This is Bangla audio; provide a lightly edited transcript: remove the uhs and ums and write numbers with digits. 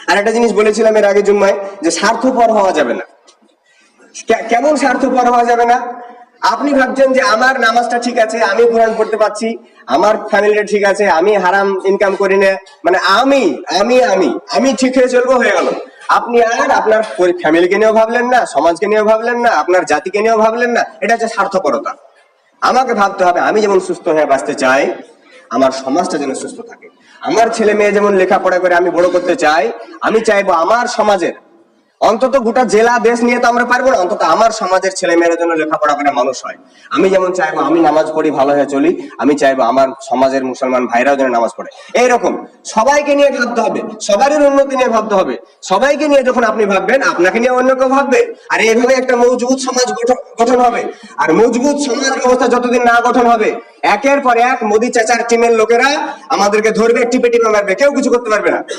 আর একটা জিনিস বলেছিলাম এর আগে জুম্মায়, যে স্বার্থপর হওয়া যাবে না। কেমন স্বার্থপর হওয়া যাবে না? আপনি ভাবছেন যে আমার নামাজটা ঠিক আছে, আমি কোরআন পড়তে পারছি, আমার ফ্যামিলিটা ঠিক আছে, আমি হারাম ইনকাম করি না, মানে আমি আমি আমি আমি ঠিক হয়ে চলবো, হয়ে গেল। আপনি আর আপনার ফ্যামিলিকে নিয়েও ভাবলেন না, সমাজকে নিয়েও ভাবলেন না, আপনার জাতিকে নিয়েও ভাবলেন না। এটা হচ্ছে স্বার্থপরতা। আমাকে ভাবতে হবে আমি যেমন সুস্থ হয়ে বাঁচতে চাই, আমার সমাজটা যেন সুস্থ থাকে। আমার ছেলে মেয়ে যেমন লেখাপড়া করে আমি বড় করতে চাই, আমি চাইবো আমার সমাজের, অন্তত গোটা জেলা দেশ নিয়ে তো আমরা পারবো না, অন্তত আমার সমাজের ছেলে মেয়েরা যেন লেখাপড়া করে মানুষ হয়। আমি যেমন চাইবো আমি নামাজ পড়ি, ভালো হয়ে চলি, আমি চাইবো আমার সমাজের মুসলমান ভাইরাও যেন নামাজ পড়ে। এইরকম সবাইকে নিয়ে ভাবতে হবে, সবারই উন্নতি নিয়ে ভাবতে হবে। সবাইকে নিয়ে যখন আপনি ভাববেন, আপনাকে নিয়ে অন্য কেউ ভাববে, আর এইভাবে একটা মজবুত সমাজ গঠন হবে। আর মজবুত সমাজ ব্যবস্থা যতদিন না গঠন হবে, একের পর এক মোদি চাচার টিমের লোকেরা আমাদেরকে ধরবে, টিপে টিপে মারবে, কেউ কিছু করতে পারবে না।